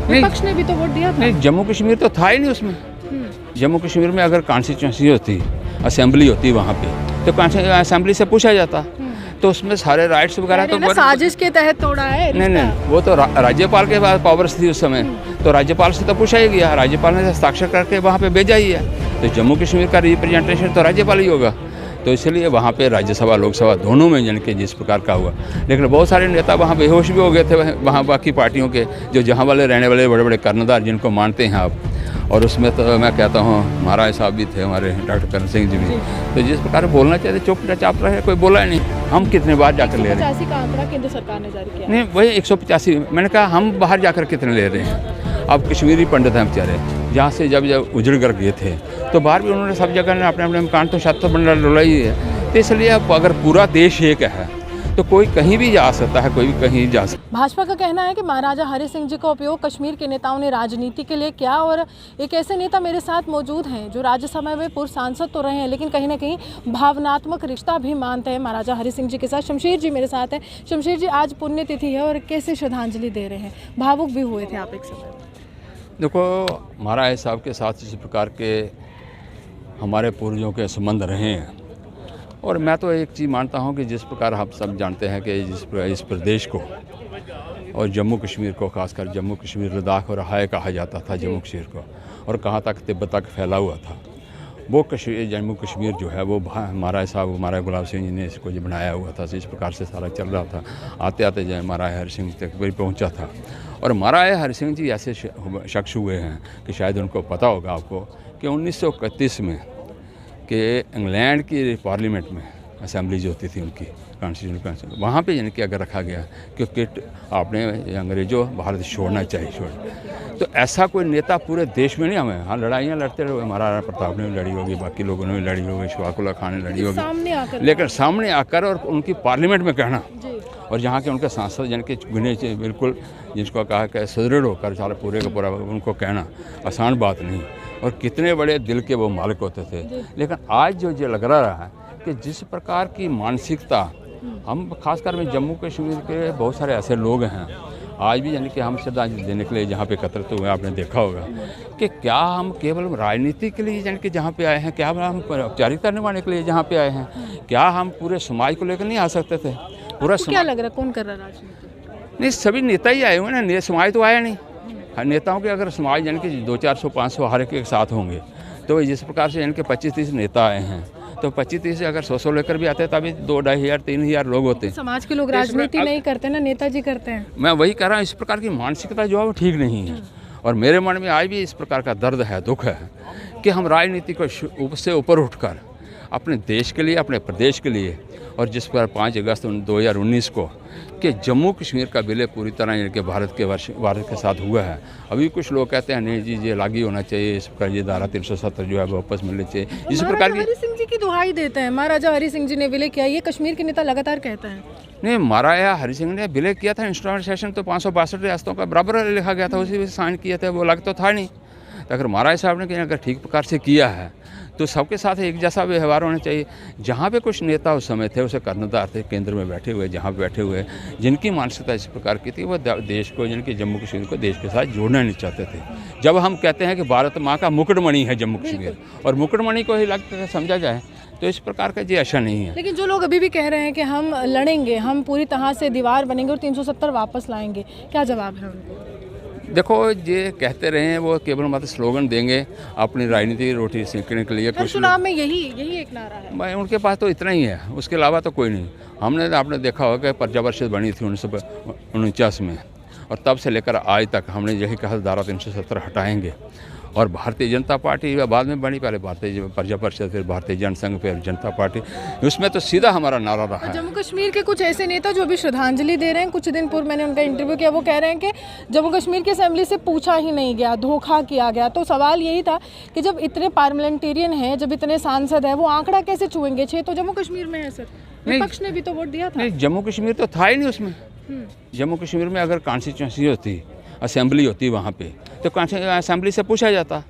विपक्ष ने भी तो वोट दिया था। नहीं, जम्मू कश्मीर तो था ही नहीं उसमें। जम्मू कश्मीर में अगर कॉन्स्टिट्यूंसी होती, असेंबली होती वहाँ पे, तो असेंबली से पूछा जाता, तो उसमें सारे राइट्स वगैरह तो साजिश के तहत तोड़ा है। नहीं, वो तो राज्यपाल के पास पावर्स थी उस समय, तो राज्यपाल से तो पूछा ही गया, राज्यपाल ने हस्ताक्षर करके वहाँ पे भेजा ही है, तो जम्मू कश्मीर का रिप्रेजेंटेशन तो राज्यपाल ही होगा। तो इसलिए वहाँ पे राज्यसभा लोकसभा दोनों में यानी कि जिस प्रकार का हुआ, लेकिन बहुत सारे नेता वहाँ बेहोश भी हो गए थे, वहाँ बाकी पार्टियों के जो जहाँ वाले रहने वाले बड़े बड़े कर्णधार जिनको मानते हैं आप, और उसमें तो मैं कहता हूँ महाराज साहब भी थे, हमारे डॉक्टर करण सिंह जी भी, तो जिस प्रकार बोलना चाहिए चुपचाप रहे, कोई बोला ही नहीं। हम कितने बार जाकर ले रहे हैं? 185 का आंकड़ा केंद्र सरकार ने जारी किया। नहीं, वही 185। मैंने कहा हम बाहर जाकर कितने ले रहे हैं? अब कश्मीरी पंडित हैं बेचारे, जहाँ से जब उजड़ कर गए थे, तो बाहर भी उन्होंने सब जगह अपने अपने मकान तो छत बंडा डोला ही है। तो इसलिए अब अगर पूरा देश एक है तो कोई कहीं भी जा सकता है, कोई भी कहीं जा सकता है। भाजपा का कहना है कि महाराजा हरि सिंह जी का उपयोग कश्मीर के नेताओं ने राजनीति के लिए किया, और एक ऐसे नेता मेरे साथ मौजूद हैं जो राज्यसभा में पूर्व सांसद तो रहे हैं, लेकिन कहीं ना कहीं भावनात्मक रिश्ता भी मानते हैं महाराजा हरि सिंह जी के साथ। शमशेर जी मेरे साथ हैं। शमशेर जी, आज पुण्यतिथि है और कैसे श्रद्धांजलि दे रहे हैं? भावुक भी हुए थे आप एक समय। देखो, महाराज साहब के साथ इस प्रकार के हमारे पूर्वजों के संबंध रहे हैं, और मैं तो एक चीज़ मानता हूं कि जिस प्रकार हम सब जानते हैं कि इस प्रदेश को और जम्मू कश्मीर को, खासकर जम्मू कश्मीर लद्दाख और हाय कहा जाता था जम्मू कश्मीर को, और कहाँ तक तिब्बत तक फैला हुआ था, वो जम्मू कश्मीर जो है वो महाराज साहब, महाराज गुलाब सिंह जी ने इसको जो बनाया हुआ था, इस प्रकार से सारा चल रहा था। आते आते जो महाराज हरि सिंह तक भी पहुँचा था, और महाराज हरि सिंह जी ऐसे शख्स हुए हैं कि शायद उनको पता होगा आपको कि 1931 में कि इंग्लैंड की पार्लियामेंट में असेंबली जो होती थी उनकी कॉन्स्टिट्यूशन, वहाँ पे यानी कि अगर रखा गया कि आपने अंग्रेज़ों भारत छोड़ना चाहिए, तो ऐसा कोई नेता पूरे देश में नहीं। हमें हाँ लड़ाइयाँ लड़ते रहे, महाराणा प्रताप ने भी लड़ी होगी, बाकी लोगों ने भी लड़ी होगी, शफाकुल्ला खान ने लड़ी होगी, लेकिन सामने आकर और उनकी पार्लियामेंट में कहना, और जहाँ के उनके सांसद यानी कि गुने बिल्कुल जिसको कहा कि सुदृढ़ होकर सारा पूरे का पूरा उनको कहना आसान बात नहीं, और कितने बड़े दिल के वो मालिक होते थे। लेकिन आज जो लग रहा है कि जिस प्रकार की मानसिकता हम खासकर में जम्मू कश्मीर के बहुत सारे ऐसे लोग हैं आज भी यानी कि हम श्रद्धांजलि देने के लिए जहाँ पे एकत्रित हुए, आपने देखा होगा कि क्या हम केवल राजनीति के लिए यानी कि जहाँ पे आए हैं, क्या हम औपचारिकता निभाने के लिए जहाँ पे आए हैं, क्या हम पूरे समाज को लेकर नहीं आ सकते थे? पूरा क्या लग रहा है कौन कर रहा है राजनीति? नहीं, सभी नेता ही आए हुए ना, समाज तो आया नहीं। नेताओं के अगर समाज यानी कि 200-400-500 हर एक साथ होंगे, तो जिस प्रकार से यानी कि 25-30 नेता आए हैं, तो 25-30 अगर 100 लेकर भी आते हैं तभी 2-2,500-3,000 लोग होते हैं। समाज के लोग राजनीति नहीं करते ना, नेताजी करते हैं। मैं वही कह रहा हूँ, इस प्रकार की मानसिकता जो है वो ठीक नहीं है, और मेरे मन में आज भी इस प्रकार का दर्द है, दुख है कि हम राजनीति को से ऊपर उठकर अपने देश के लिए, अपने प्रदेश के लिए, और जिस पर 5 अगस्त 2019 को कि जम्मू कश्मीर का विलय पूरी तरह यानी कि भारत के साथ हुआ है। अभी कुछ लोग कहते हैं नहीं जी ये लागू होना चाहिए, इस प्रकार ये धारा 370 जो है वो वापस मिलनी चाहिए, इस प्रकार की। हरि सिंह जी की दुहाई देते हैं, महाराजा हरि सिंह जी ने विलय किया, ये कश्मीर के नेता लगातार कहते हैं। नहीं, महाराजा हरि सिंह ने विलय किया था, इंस्ट्रूमेंट सेशन तो 562 रियासतों का बराबर लिखा गया था, उसी में साइन किया था, वो अलग तो था नहीं। तो अगर महाराज साहब ने अगर ठीक प्रकार से किया है तो सबके साथ एक जैसा व्यवहार होना चाहिए। जहाँ पे कुछ नेता उस समय थे, उसे कर्णधार थे केंद्र में बैठे हुए, जहाँ पे बैठे हुए जिनकी मानसिकता इस प्रकार की थी, वो देश को यानी कि जम्मू कश्मीर को देश के साथ जोड़ना नहीं चाहते थे। जब हम कहते हैं कि भारत माँ का मुकुटमणि है जम्मू कश्मीर, और मुकुटमणि को ही लगता समझा जाए, तो इस प्रकार का ये ऐसा नहीं है। लेकिन जो लोग अभी भी कह रहे हैं कि हम लड़ेंगे, हम पूरी तरह से दीवार बनेंगे और 370 वापस लाएंगे, क्या जवाब है उनको? देखो, ये कहते रहे हैं, वो केवल मतलब स्लोगन देंगे अपनी राजनीति रोटी सेकने के लिए। कुछ चुनाव में यही एक नारा है। भाई उनके पास तो इतना ही है, उसके अलावा तो कोई नहीं। आपने देखा होगा कि प्रजा परिषद बनी थी 1949 में, और तब से लेकर आज तक हमने यही कहा धारा 370 हटाएंगे, और भारतीय जनता पार्टी बाद में बनी, पहले भारतीय प्रजा परिषद, फिर भारतीय जनसंघ, फिर जनता पार्टी, उसमें तो सीधा हमारा नारा रहा है। जम्मू कश्मीर के कुछ ऐसे नेता जो अभी श्रद्धांजलि दे रहे हैं, कुछ दिन पूर्व मैंने उनका इंटरव्यू किया, वो कह रहे हैं कि जम्मू कश्मीर की असेंबली से पूछा ही नहीं गया, धोखा किया गया। तो सवाल यही था कि जब इतने पार्लियामेंटेरियन हैं, जब इतने सांसद हैं, वो आंकड़ा कैसे छुएंगे? 6 तो जम्मू कश्मीर में है सर, विपक्ष ने भी तो वोट दिया था। नहीं, जम्मू कश्मीर तो था ही नहीं उसमें। जम्मू कश्मीर में अगर कॉन्स्टिट्यूंसी होती, असेंबली होती वहाँ पे, तो असेंबली से पूछा जाता,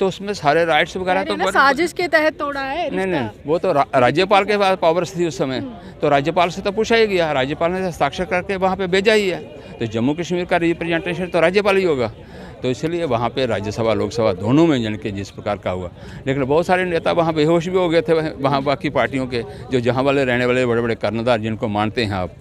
तो उसमें सारे राइट्स वगैरह तो साजिश के तहत तोड़ा है। नहीं, वो तो राज्यपाल के पास पावर्स थी उस समय, तो राज्यपाल से तो पूछा ही गया, राज्यपाल ने हस्ताक्षर करके वहाँ पे भेजा ही है, तो जम्मू कश्मीर का रिप्रेजेंटेशन तो राज्यपाल ही होगा। तो इसलिए वहाँ पे राज्यसभा लोकसभा दोनों में जन के जिस प्रकार का हुआ, लेकिन बहुत सारे नेता वहाँ बेहोश भी हो गए थे वहाँ बाकी पार्टियों के, जो जहाँ वाले रहने वाले बड़े बड़े कर्णधार जिनको मानते हैं आप।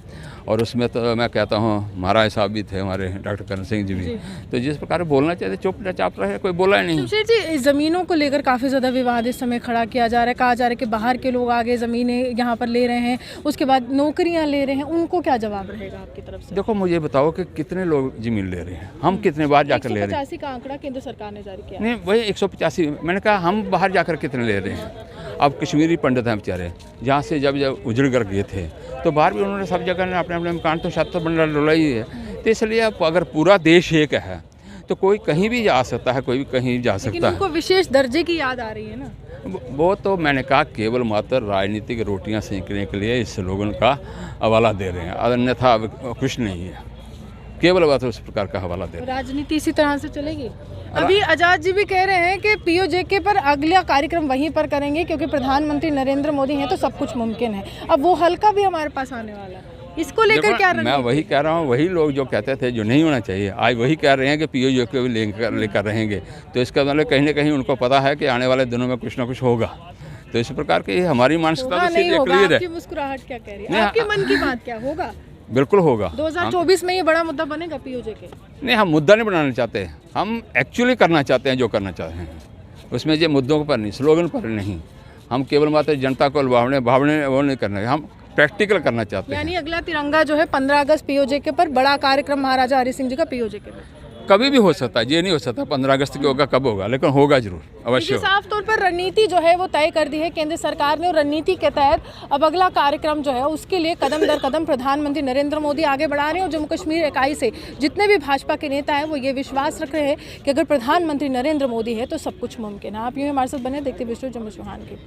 और उसमें तो मैं कहता हूँ महाराज साहब भी थे, हमारे डॉक्टर करण सिंह जी भी। तो जिस प्रकार बोलना चाहिए चुप चाप रहे, कोई बोला ही नहीं। शमशेर जी, ज़मीनों को लेकर काफ़ी ज़्यादा विवाद इस समय खड़ा किया जा रहा है, कहा जा रहा है कि बाहर के लोग आगे ज़मीनें यहाँ पर ले रहे हैं, उसके बाद नौकरियाँ ले रहे हैं, उनको क्या जवाब रहेगा आपकी तरफ से? देखो मुझे बताओ कि कितने लोग ज़मीन ले रहे हैं, हम कितने बार जाकर ले रहे हैं? 185 का आंकड़ा केंद्र सरकार ने जारी किया। नहीं वही 185, मैंने कहा हम बाहर जाकर कितने ले रहे हैं। अब कश्मीरी पंडित हैं बेचारे, जहाँ से जब उजड़ कर गए थे तो बाहर भी उन्होंने सब जगह ने अपने अपने मकान तो छत तो बना डुलाई है। तो इसलिए अब अगर पूरा देश एक है तो कोई कहीं भी जा सकता है, कोई भी कहीं जा सकता है। उनको विशेष दर्जे की याद आ रही है ना। वो तो मैंने कहा केवल मात्र राजनीतिक रोटियां सेंकने के लिए इस स्लोगन का हवाला दे रहे हैं, अन्यथा कुछ नहीं है, केवल मात्र उस प्रकार का हवाला दे रहे हैं। राजनीति इसी तरह से चलेगी। अभी आजाद जी भी कह रहे हैं कि पीओजेके पर अगला कार्यक्रम वहीं पर करेंगे क्योंकि प्रधानमंत्री नरेंद्र मोदी हैं तो सब कुछ मुमकिन है। अब वो हल्का भी हमारे पास आने वाला है, इसको लेकर क्या मैं वही कह रहा हूँ, वही लोग जो कहते थे जो नहीं होना चाहिए आज वही कह रहे हैं कि पीओजेके भी लेकर रहेंगे। तो इसका मतलब कहीं ना कहीं उनको पता है कि आने वाले दिनों में कुछ ना कुछ होगा। तो इस प्रकार की हमारी मानसिकता तो क्लियर है। आपकी मुस्कुराहट क्या कह रही है? आपके मन की बात क्या होगा? बिल्कुल होगा। 2024 में ये बड़ा मुद्दा बनेगा पीओजेके? नहीं, हम मुद्दा नहीं बनाना चाहते, हम एक्चुअली करना चाहते हैं जो करना चाहते हैं। उसमें ये मुद्दों पर नहीं, स्लोगन पर नहीं, हम केवल मात्र जनता को भावने वो नहीं करना है, हम प्रैक्टिकल करना चाहते हैं। यानी अगला तिरंगा जो है 15 अगस्त पीओजेके पर बड़ा कार्यक्रम महाराजा हरि सिंह जी का पीओजेके पर कभी भी हो सकता है, ये नहीं हो सकता 15 अगस्त को होगा, कब होगा, लेकिन होगा जरूर, अवश्य। साफ तौर पर रणनीति जो है वो तय कर दी है केंद्र सरकार ने और रणनीति के तहत अब अगला कार्यक्रम जो है उसके लिए कदम दर कदम प्रधानमंत्री नरेंद्र मोदी आगे बढ़ा रहे हैं। और जम्मू कश्मीर इकाई से जितने भी भाजपा के नेता हैं वो ये विश्वास रख रहे हैं कि अगर प्रधानमंत्री नरेंद्र मोदी है तो सब कुछ मुमकिन है। आप यूँ हमारे साथ बने देखते विश्व जम्मू चौहान की।